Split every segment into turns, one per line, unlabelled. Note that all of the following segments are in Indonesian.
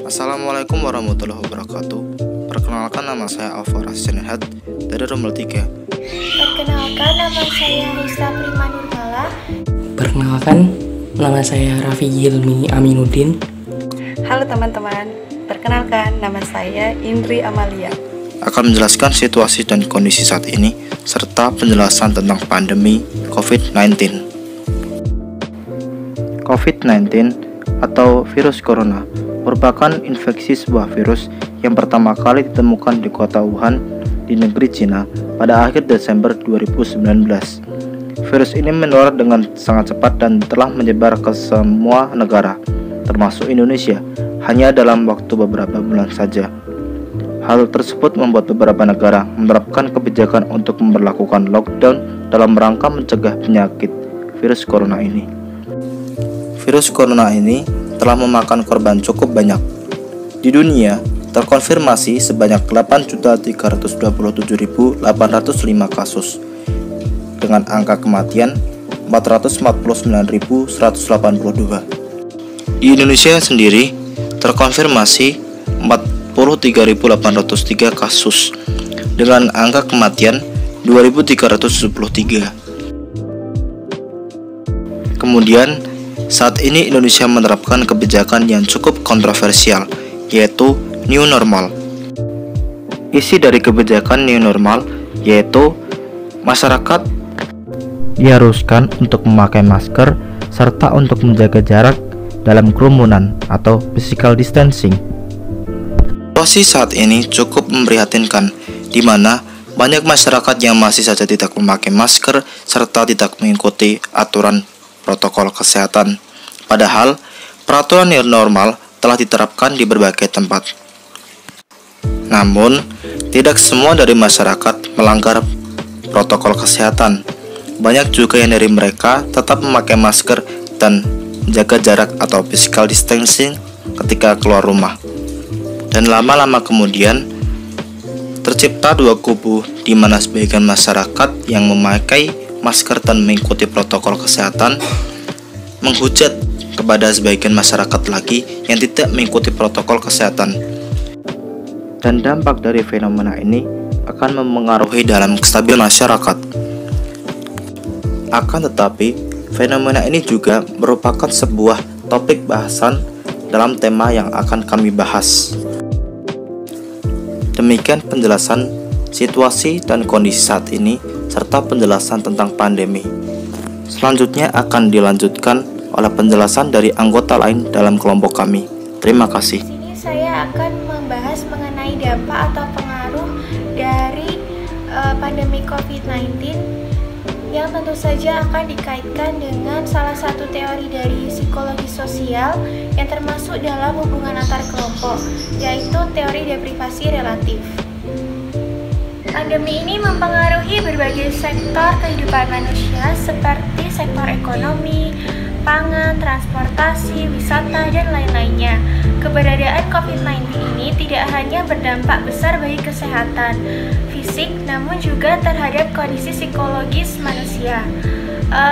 Assalamualaikum warahmatullahi wabarakatuh. Perkenalkan, nama saya Alvara Sinehat dari Rombel 3.
Perkenalkan, nama saya Risa Prima Nurmala.
Perkenalkan, nama saya Raffi Yilmi Aminuddin.
Halo teman-teman, perkenalkan nama saya Indri Amalia.
Akan menjelaskan situasi dan kondisi saat ini serta penjelasan tentang pandemi COVID-19. COVID-19 atau virus corona merupakan infeksi sebuah virus yang pertama kali ditemukan di kota Wuhan di negeri Cina pada akhir Desember 2019. Virus ini menular dengan sangat cepat dan telah menyebar ke semua negara, termasuk Indonesia, hanya dalam waktu beberapa bulan saja. Hal tersebut membuat beberapa negara menerapkan kebijakan untuk memberlakukan lockdown dalam rangka mencegah penyakit virus corona ini. Virus corona ini telah memakan korban cukup banyak. Di dunia, terkonfirmasi sebanyak 8.327.805 kasus, dengan angka kematian 449.182. Di Indonesia sendiri, terkonfirmasi 43.803 kasus, dengan angka kematian 2.373. Kemudian, saat ini Indonesia menerapkan kebijakan yang cukup kontroversial, yaitu New Normal. Isi dari kebijakan New Normal yaitu masyarakat diharuskan untuk memakai masker serta untuk menjaga jarak dalam kerumunan atau physical distancing. Situasi saat ini cukup memprihatinkan, di mana banyak masyarakat yang masih saja tidak memakai masker serta tidak mengikuti aturan protokol kesehatan. Padahal, peraturan yang normal telah diterapkan di berbagai tempat. Namun, tidak semua dari masyarakat melanggar protokol kesehatan. Banyak juga yang dari mereka tetap memakai masker dan menjaga jarak atau physical distancing ketika keluar rumah. Dan lama-lama kemudian, tercipta dua kubu di mana sebagian masyarakat yang memakai masker dan mengikuti protokol kesehatan menghujat kepada sebagian masyarakat lagi yang tidak mengikuti protokol kesehatan. Dan dampak dari fenomena ini akan mempengaruhi dalam kestabilan masyarakat. Akan tetapi, fenomena ini juga merupakan sebuah topik bahasan dalam tema yang akan kami bahas. Demikian penjelasan situasi dan kondisi saat ini serta penjelasan tentang pandemi. Selanjutnya akan dilanjutkan oleh penjelasan dari anggota lain dalam kelompok kami. Terima kasih.
Di sini saya akan membahas mengenai dampak atau pengaruh dari pandemi COVID-19 yang tentu saja akan dikaitkan dengan salah satu teori dari psikologi sosial yang termasuk dalam hubungan antar kelompok, yaitu teori deprivasi relatif. Pandemi ini mempengaruhi berbagai sektor kehidupan manusia seperti sektor ekonomi, pangan, transportasi, wisata, dan lain-lainnya. Keberadaan COVID-19 ini tidak hanya berdampak besar bagi kesehatan fisik, namun juga terhadap kondisi psikologis manusia.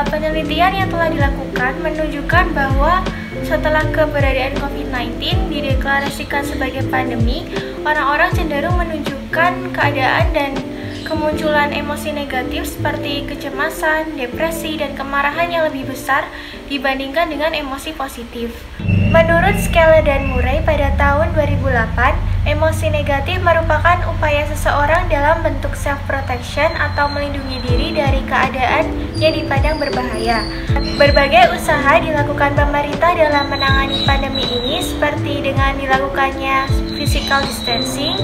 Penelitian yang telah dilakukan menunjukkan bahwa setelah keberadaan COVID-19 dideklarasikan sebagai pandemi, orang-orang cenderung menunjukkan keadaan dan kemunculan emosi negatif seperti kecemasan, depresi, dan kemarahan yang lebih besar dibandingkan dengan emosi positif. Menurut Skele dan Murray pada tahun 2008, emosi negatif merupakan upaya seseorang dalam bentuk self-protection atau melindungi diri dari keadaan yang dipandang berbahaya. Berbagai usaha dilakukan pemerintah dalam menangani pandemi ini seperti dengan dilakukannya physical distancing,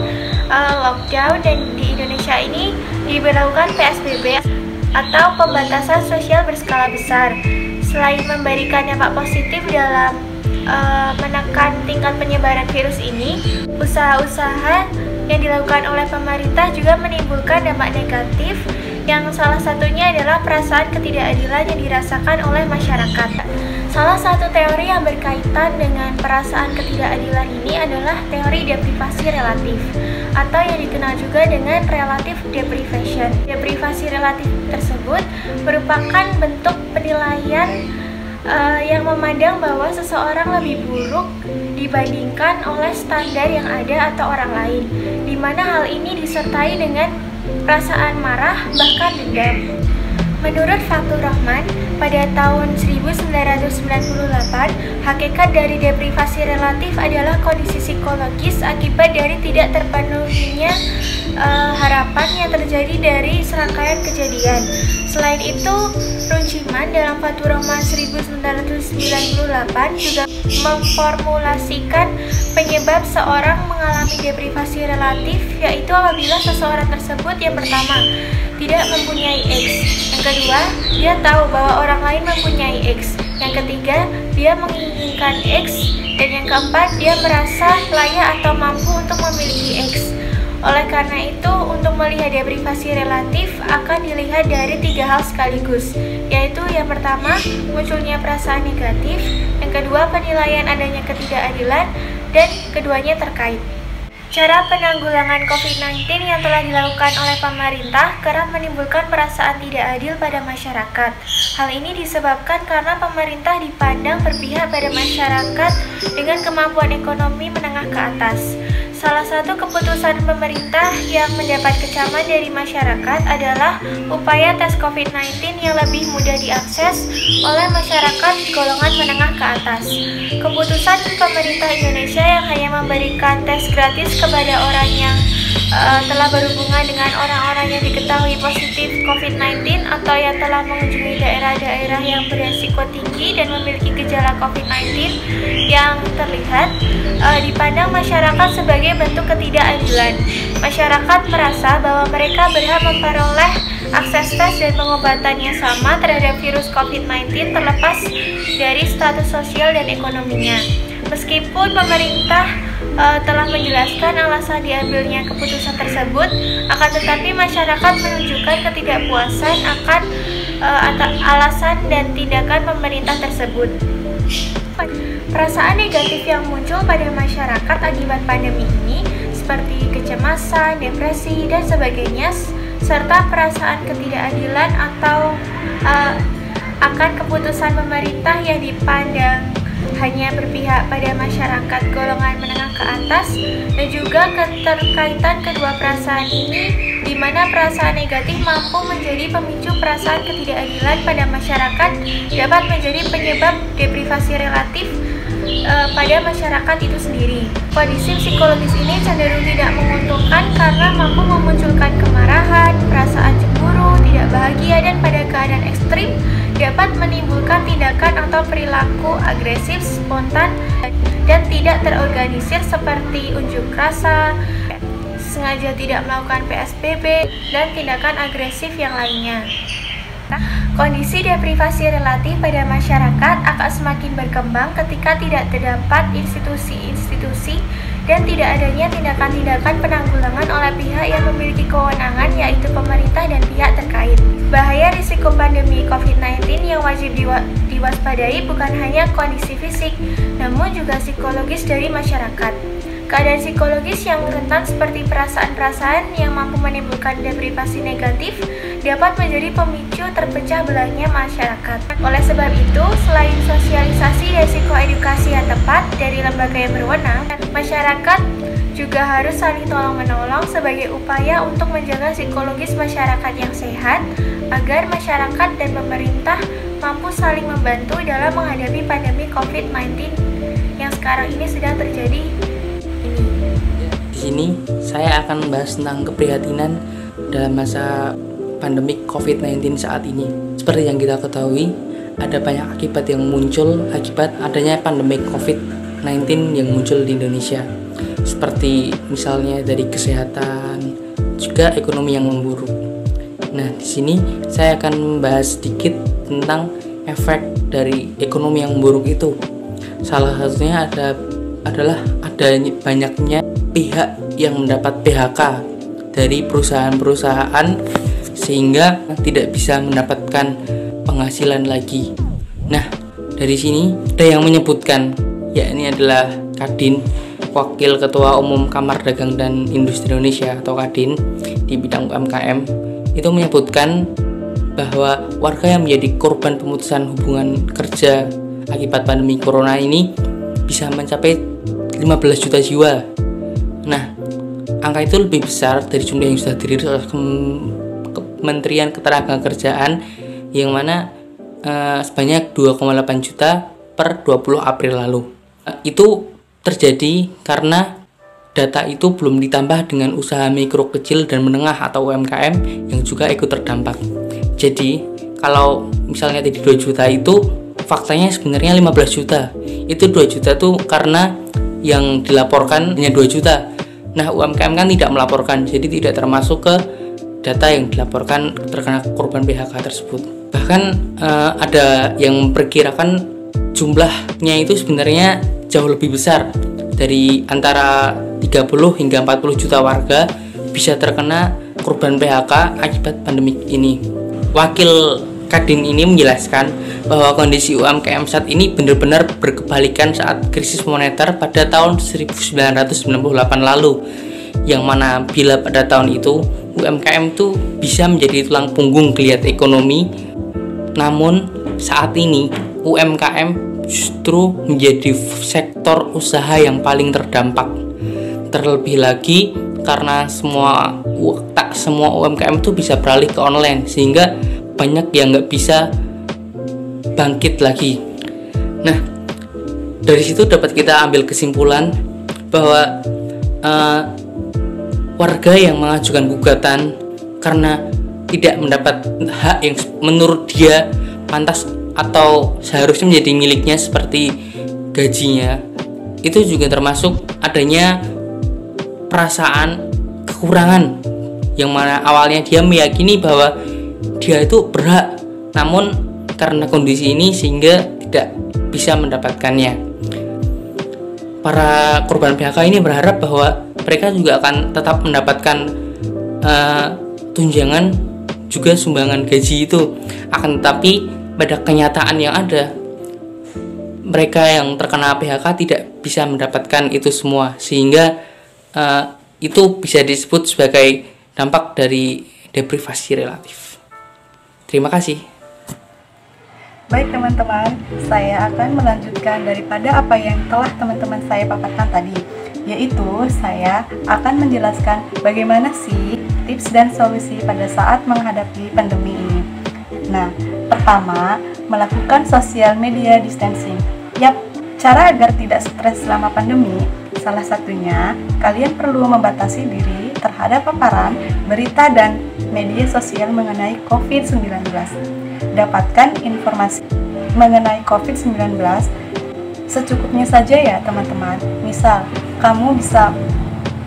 lockdown, dan di Indonesia ini diberlakukan PSBB atau pembatasan sosial berskala besar. Selain memberikan dampak positif dalam menekan tingkat penyebaran virus ini, usaha-usaha yang dilakukan oleh pemerintah juga menimbulkan dampak negatif, yang salah satunya adalah perasaan ketidakadilan yang dirasakan oleh masyarakat. Salah satu teori yang berkaitan dengan perasaan ketidakadilan ini adalah teori deprivasi relatif, atau yang dikenal juga dengan relative deprivation. Deprivasi relatif tersebut merupakan bentuk penilaian yang memandang bahwa seseorang lebih buruk dibandingkan oleh standar yang ada atau orang lain, di mana hal ini disertai dengan perasaan marah bahkan dendam. Menurut Fathur Rahman, pada tahun 1998, hakikat dari deprivasi relatif adalah kondisi psikologis akibat dari tidak terpenuhinya harapan yang terjadi dari serangkaian kejadian. Selain itu, Runciman dalam Fathur Rahman 1998 juga memformulasikan penyebab seorang mengalami deprivasi relatif, yaitu apabila seseorang tersebut yang pertama tidak mempunyai X, yang kedua dia tahu bahwa orang lain mempunyai X, yang ketiga dia menginginkan X, dan yang keempat dia merasa layak atau mampu untuk memiliki X. Oleh karena itu, untuk melihat deprivasi relatif akan dilihat dari 3 hal sekaligus, yaitu yang pertama munculnya perasaan negatif, yang kedua penilaian adanya ketidakadilan, dan keduanya terkait. Cara penanggulangan COVID-19 yang telah dilakukan oleh pemerintah kerap menimbulkan perasaan tidak adil pada masyarakat. Hal ini disebabkan karena pemerintah dipandang berpihak pada masyarakat dengan kemampuan ekonomi menengah ke atas. Salah satu keputusan pemerintah yang mendapat kecaman dari masyarakat adalah upaya tes COVID-19 yang lebih mudah diakses oleh masyarakat golongan menengah ke atas. Keputusan pemerintah Indonesia yang hanya memberikan tes gratis kepada orang yang telah berhubungan dengan orang-orang yang diketahui positif COVID-19 atau yang telah mengunjungi daerah-daerah yang beresiko tinggi dan memiliki gejala COVID-19 yang terlihat dipandang masyarakat sebagai bentuk ketidakadilan. Masyarakat merasa bahwa mereka berhak memperoleh akses tes dan pengobatan yang sama terhadap virus COVID-19 terlepas dari status sosial dan ekonominya. Meskipun pemerintah telah menjelaskan alasan diambilnya keputusan tersebut, akan tetapi masyarakat menunjukkan ketidakpuasan akan alasan dan tindakan pemerintah tersebut. Perasaan negatif yang muncul pada masyarakat akibat pandemi ini seperti kecemasan, depresi, dan sebagainya, serta perasaan ketidakadilan atau akan keputusan pemerintah yang dipandang hanya berpihak pada masyarakat golongan menengah ke atas, dan juga keterkaitan kedua perasaan ini, di mana perasaan negatif mampu menjadi pemicu perasaan ketidakadilan pada masyarakat dapat menjadi penyebab deprivasi relatif pada masyarakat itu sendiri. Kondisi psikologis ini cenderung tidak menguntungkan karena mampu memunculkan kemarahan, perasaan cemburu, tidak bahagia, dan pada keadaan ekstrim dapat menimbulkan tindakan atau perilaku agresif, spontan, dan tidak terorganisir seperti unjuk rasa, sengaja tidak melakukan PSBB, dan tindakan agresif yang lainnya. Kondisi deprivasi relatif pada masyarakat akan semakin berkembang ketika tidak terdapat institusi-institusi dan tidak adanya tindakan-tindakan penanggulangan oleh pihak yang memiliki kewenangan, yaitu pemerintah dan pihak terkait. Bahaya risiko pandemi COVID-19 yang wajib diwaspadai bukan hanya kondisi fisik, namun juga psikologis dari masyarakat. Keadaan psikologis yang rentan seperti perasaan-perasaan yang mampu menimbulkan deprivasi negatif dapat menjadi pemicu terpecah belahnya masyarakat. Oleh sebab itu, selain sosialisasi dan psikoedukasi yang tepat dari lembaga yang berwenang, masyarakat juga harus saling tolong-menolong sebagai upaya untuk menjaga psikologis masyarakat yang sehat, agar masyarakat dan pemerintah mampu saling membantu dalam menghadapi pandemi COVID-19 yang sekarang ini sedang terjadi.
Di sini saya akan membahas tentang keprihatinan dalam masa pandemi COVID-19 saat ini. Seperti yang kita ketahui, ada banyak akibat yang muncul akibat adanya pandemi COVID-19 yang muncul di Indonesia. Seperti misalnya dari kesehatan, juga ekonomi yang memburuk. Nah, di sini saya akan membahas sedikit tentang efek dari ekonomi yang buruk itu. Salah satunya adalah adanya banyaknya pihak yang mendapat PHK dari perusahaan-perusahaan sehingga tidak bisa mendapatkan penghasilan lagi. Nah, dari sini ada yang menyebutkan, yakni adalah Kadin, Wakil Ketua Umum Kamar Dagang dan Industri Indonesia atau Kadin di bidang UMKM, itu menyebutkan bahwa warga yang menjadi korban pemutusan hubungan kerja akibat pandemi corona ini bisa mencapai 15 juta jiwa. Nah, angka itu lebih besar dari jumlah yang sudah dirilis oleh Kementerian Ketenagakerjaan yang mana sebanyak 2,8 juta per 20 April lalu. Itu terjadi karena data itu belum ditambah dengan usaha mikro, kecil, dan menengah atau UMKM yang juga ikut terdampak. Jadi, kalau misalnya tadi 2 juta itu, faktanya sebenarnya 15 juta. Itu 2 juta tuh karena yang dilaporkan hanya 2 juta. Nah, UMKM kan tidak melaporkan, jadi tidak termasuk ke data yang dilaporkan terkena korban PHK tersebut. Bahkan ada yang memperkirakan jumlahnya itu sebenarnya jauh lebih besar, dari antara 30 hingga 40 juta warga bisa terkena korban PHK akibat pandemik ini. Wakil Kadin ini menjelaskan bahwa kondisi UMKM saat ini benar-benar berkebalikan saat krisis moneter pada tahun 1998 lalu, yang mana bila pada tahun itu UMKM itu bisa menjadi tulang punggung geliat ekonomi, namun saat ini UMKM justru menjadi sektor usaha yang paling terdampak. Terlebih lagi karena tak semua UMKM itu bisa beralih ke online, sehingga banyak yang nggak bisa bangkit lagi. Nah, dari situ dapat kita ambil kesimpulan bahwa warga yang mengajukan gugatan karena tidak mendapat hak yang menurut dia pantas atau seharusnya menjadi miliknya seperti gajinya, itu juga termasuk adanya perasaan kekurangan yang mana awalnya dia meyakini bahwa dia itu berhak, namun karena kondisi ini sehingga tidak bisa mendapatkannya. Para korban PHK ini berharap bahwa mereka juga akan tetap mendapatkan tunjangan juga sumbangan gaji itu. Akan tetapi pada kenyataan yang ada, mereka yang terkena PHK tidak bisa mendapatkan itu semua, sehingga itu bisa disebut sebagai dampak dari deprivasi relatif. Terima kasih.
Baik teman-teman, saya akan melanjutkan daripada apa yang telah teman-teman saya paparkan tadi, yaitu saya akan menjelaskan bagaimana sih tips dan solusi pada saat menghadapi pandemi ini. Nah, pertama, melakukan social media distancing. Yap, cara agar tidak stres selama pandemi, salah satunya kalian perlu membatasi diri terhadap paparan berita dan media sosial mengenai COVID-19. Dapatkan informasi mengenai COVID-19 secukupnya saja ya teman-teman. Misal, kamu bisa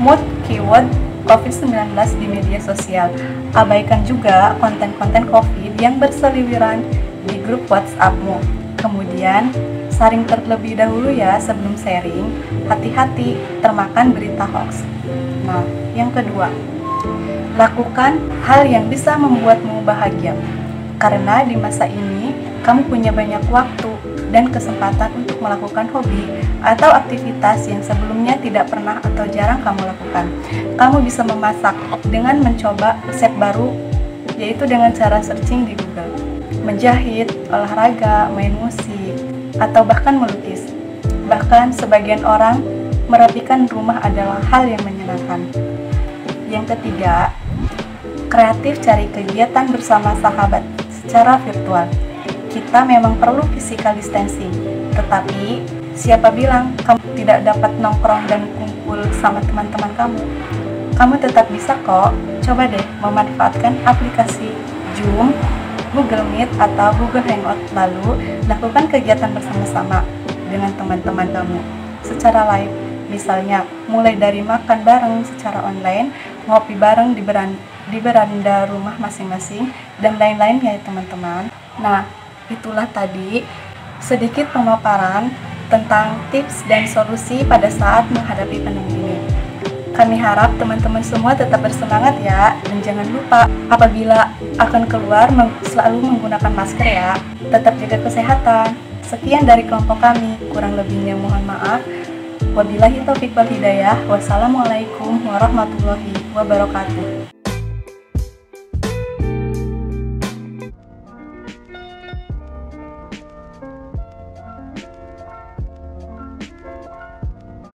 mood keyword COVID-19 di media sosial. Abaikan juga konten-konten COVID yang berseliweran di grup WhatsApp-mu. Kemudian, saring terlebih dahulu ya sebelum sharing. Hati-hati termakan berita hoax. Nah, yang kedua, lakukan hal yang bisa membuatmu bahagia. Karena di masa ini, kamu punya banyak waktu dan kesempatan untuk melakukan hobi atau aktivitas yang sebelumnya tidak pernah atau jarang kamu lakukan. Kamu bisa memasak dengan mencoba resep baru, yaitu dengan cara searching di Google, menjahit, olahraga, main musik, atau bahkan melukis. Bahkan sebagian orang merapikan rumah adalah hal yang menyenangkan. Yang ketiga, kreatif cari kegiatan bersama sahabat secara virtual. Kita memang perlu physical distancing, tetapi siapa bilang kamu tidak dapat nongkrong dan kumpul sama teman-teman kamu? Kamu tetap bisa kok. Coba deh memanfaatkan aplikasi Zoom, Google Meet, atau Google Hangout, lalu lakukan kegiatan bersama-sama dengan teman-teman kamu secara live. Misalnya, mulai dari makan bareng secara online, ngopi bareng di beranda rumah masing-masing, dan lain-lain ya teman-teman. Nah, itulah tadi sedikit pemaparan tentang tips dan solusi pada saat menghadapi pandemi ini. Kami harap teman-teman semua tetap bersemangat ya, dan jangan lupa apabila akan keluar selalu menggunakan masker ya. Tetap jaga kesehatan. Sekian dari kelompok kami, kurang lebihnya mohon maaf. Wabillahi taufiq wal hidayah. Wassalamualaikum warahmatullahi wabarakatuh.